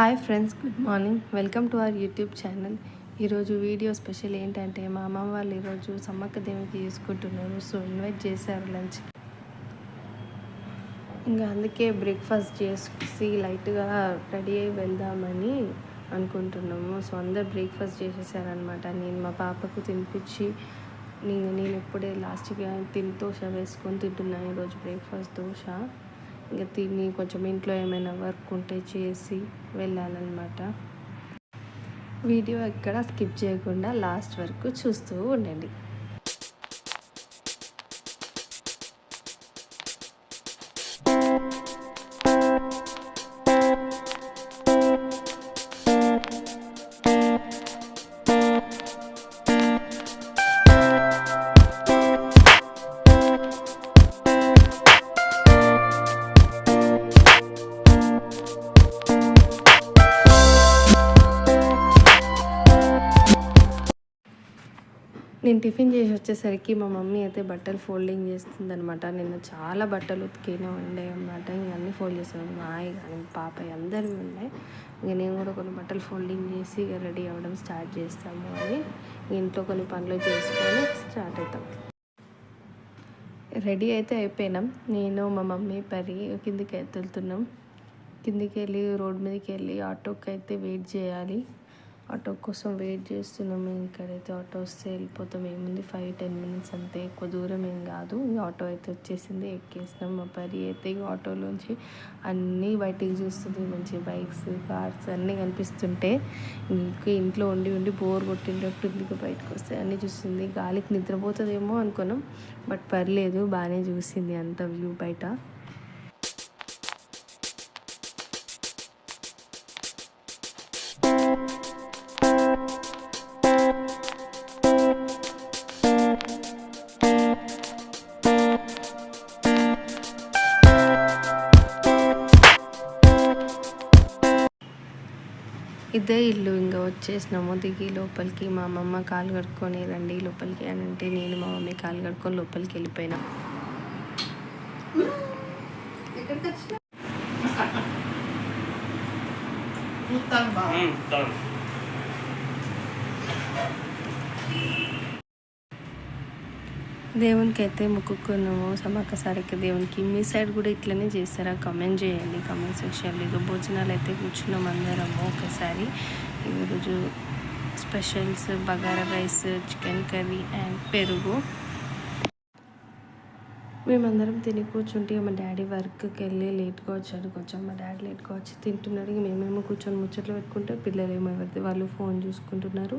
Hi friends, good morning. Welcome to our YouTube channel. ఈరోజు video special ఏంటంటే మా అమ్మమ్మ వాళ్ళు ఈరోజు సమ్మక్క దేవునికి చేసుకుంటున్నారు. సో ఇన్వైట్ చేశారు లంచ్. ఇంకా అందుకే బ్రేక్ఫాస్ట్ చేసి లైట్గా రెడీ అయ్యి వెళ్దామని అనుకుంటున్నాము. సో అందరు బ్రేక్ఫాస్ట్ చేసేసారనమాట. నేను మా పాపకు తినిపించి నేను ఇప్పుడే లాస్ట్గా దోశ వేసుకొని తింటున్నాను. ఈరోజు బ్రేక్ఫాస్ట్ దోశ. ఇంకా తిని కొంచెం ఇంట్లో ఏమైనా వర్క్ ఉంటే చేసి వెళ్ళాలన్నమాట. వీడియో ఎక్కడ స్కిప్ చేయకుండా లాస్ట్ వరకు చూస్తూ ఉండండి. నేను టిఫిన్ చేసి వచ్చేసరికి మా మమ్మీ అయితే బట్టలు ఫోల్డింగ్ చేస్తుందనమాట. నిన్న చాలా బట్టలు ఉతికినే ఉండే అనమాట. ఇంక అన్నీ ఫోల్డ్ చేస్తాను. మాయి కానీ పాప అందరివి ఉన్నాయి. ఇంక నేను కూడా కొన్ని బట్టలు ఫోల్డింగ్ చేసి ఇక రెడీ అవ్వడం స్టార్ట్ చేస్తాము అని ఇంట్లో కొన్ని పనులు చేసుకొని స్టార్ట్ అవుతాం. రెడీ అయితే అయిపోయినాం. నేను మా మమ్మీ కిందికి అయితే వెళ్తున్నాం. కిందికి వెళ్ళి రోడ్ మీదకి వెళ్ళి ఆటోకి అయితే వెయిట్ చేయాలి. ఆటో కోసం వెయిట్ చేస్తున్నాము. ఇక్కడైతే ఆటో వస్తే వెళ్ళిపోతాం. ఏముంది 5-10 మినిట్స్ అంతే, ఎక్కువ దూరం ఏం కాదు. ఆటో అయితే వచ్చేసింది, ఎక్కేసినాం. మా అయితే ఆటోలోంచి అన్నీ బయటికి చూస్తుంది. మంచి బైక్స్, కార్స్ అన్నీ కనిపిస్తుంటే ఇంట్లో ఉండి బోర్ కొట్టినట్టు ఇంటికి బయటకు వస్తే అన్నీ చూస్తుంది. గాలికి నిద్రపోతుందేమో అనుకున్నాం, బట్ పర్లేదు, బాగానే చూసింది అంత వ్యూ బయట. ఇదే ఇల్లు. ఇంకా వచ్చేసినాము. దిగి లోపలికి మా అమ్మమ్మ కాలు కడుక్కొని రండి లోపలికి అని అంటే నేను మా మమ్మీ కాలు కడుక్కొని లోపలికి వెళ్ళిపోయినా. దేవునికి అయితే మొక్కుకున్నాము సమ్మక్క సారక్క దేవునికి. మీ సైడ్ కూడా ఇట్లనే చేస్తారా? కమెంట్ చేయండి కామెంట్ సెక్షన్లో. ఇక భోజనాలు అయితే కూర్చున్నాం అందరము ఒకసారి. ఈరోజు specials bagara rice, chicken curry and పెరుగు. మేమందరం తిని కూర్చుంటే మా డాడీ వర్క్కి వెళ్ళి లేట్గా వచ్చాడు. కొంచెం మా డాడీ లేట్గా వచ్చి తింటున్నాడు. ఇక మేమేమో కూర్చొని ముచ్చట్లు పెట్టుకుంటే పిల్లలేమో ఎవరిది వాళ్ళు ఫోన్ చూసుకుంటున్నారు.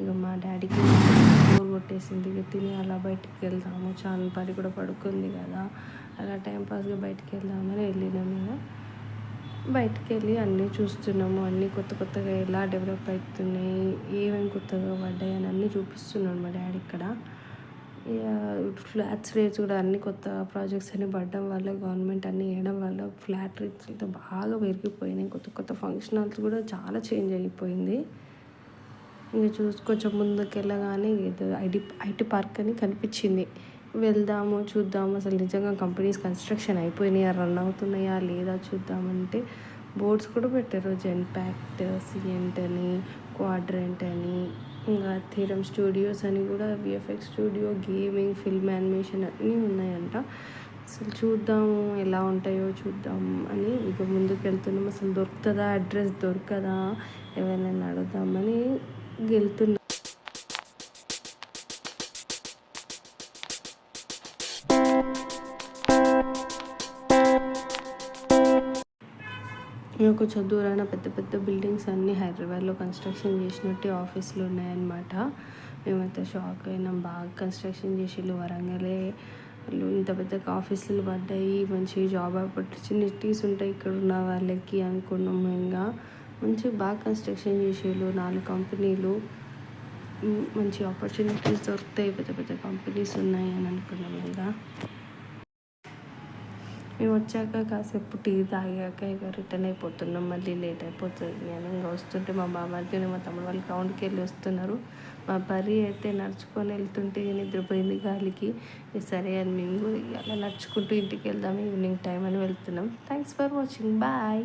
ఇక మా డాడీకి బోర్ కొట్టేసింది. ఇక తిని అలా బయటికి వెళ్దాము, చాలా పని కూడా పడుకుంది కదా, అలా టైంపాస్గా బయటికి వెళ్దామని వెళ్ళినాము. ఇక బయటికి వెళ్ళి అన్నీ చూస్తున్నాము. అన్నీ కొత్తగా ఎలా డెవలప్ అవుతున్నాయి, ఏమేమి కొత్తగా పడ్డాయి అని అన్నీ చూపిస్తున్నాడు మా డాడీ ఇక్కడ. ఇక ఫ్లాట్స్ రేట్స్ కూడా అన్ని కొత్త ప్రాజెక్ట్స్ అన్నీ పడడం వల్ల, గవర్నమెంట్ అన్నీ వేయడం వల్ల ఫ్లాట్ రేట్స్ అయితే బాగా పెరిగిపోయినాయి. కొత్త ఫంక్షన్ హాల్స్ కూడా చాలా చేంజ్ అయిపోయింది. ఇంకా కొంచెం ముందుకు వెళ్ళగానే ఏదో ఐటీ పార్క్ అని కనిపించింది. వెళ్దాము, చూద్దాము. అసలు నిజంగా కంపెనీస్ కన్స్ట్రక్షన్ అయిపోయినాయా, రన్ అవుతున్నాయా లేదా చూద్దామంటే బోర్డ్స్ కూడా పెట్టారు. జెన్పాక్ట్, సిఎంట్ అని, క్వాడ్రెంట్ అని, ఇంకా థీరమ్ స్టూడియోస్ అని కూడా, VFX studio, gaming, film animation అన్నీ ఉన్నాయంట. అసలు చూద్దాము ఎలా ఉంటాయో చూద్దాం అని ఇక ముందుకు వెళ్తున్నాం. అసలు దొరుకుతుందా, అడ్రస్ దొరకదా, ఎవరైనా అడుగుదామని వెళ్తున్నా. కొంచెం దూరాన పెద్ద బిల్డింగ్స్ అన్నీ హైదరాబాద్లో కన్స్ట్రక్షన్ చేసినట్టు ఆఫీసులు ఉన్నాయన్నమాట. మేమైతే షాక్ అయినాం. బాగా కన్స్ట్రక్షన్ చేసేళ్ళు. వరంగలే ఇంత పెద్ద ఆఫీసులు పడ్డాయి, మంచి జాబ్ ఆపర్చునిటీస్ ఉంటాయి ఇక్కడ ఉన్న వాళ్ళకి అనుకున్నాము. ఇంకా మంచి బాగా కన్స్ట్రక్షన్ చేసేళ్ళు. 4 కంపెనీలు, మంచి ఆపర్చునిటీస్ దొరుకుతాయి, పెద్ద కంపెనీస్ ఉన్నాయి అని అనుకున్నాం. ఇంకా మేము వచ్చాక కాసేపు టీ తాగాక ఇక రిటర్న్ అయిపోతున్నాం. మళ్ళీ లేట్ అయిపోతుంది. నేను ఇంకా వస్తుంటే మా బాబాయ్ని మా తమ్ముడు వాళ్ళు గ్రౌండ్కి వెళ్ళి వస్తున్నారు. మా అయితే నడుచుకొని వెళ్తుంటే నిద్రపోయింది గాలికి. సరే అని మేము కూడా అలా నడుచుకుంటూ ఇంటికి వెళ్దాం, ఈవినింగ్ టైం అని వెళ్తున్నాం. Thanks for watching. బాయ్.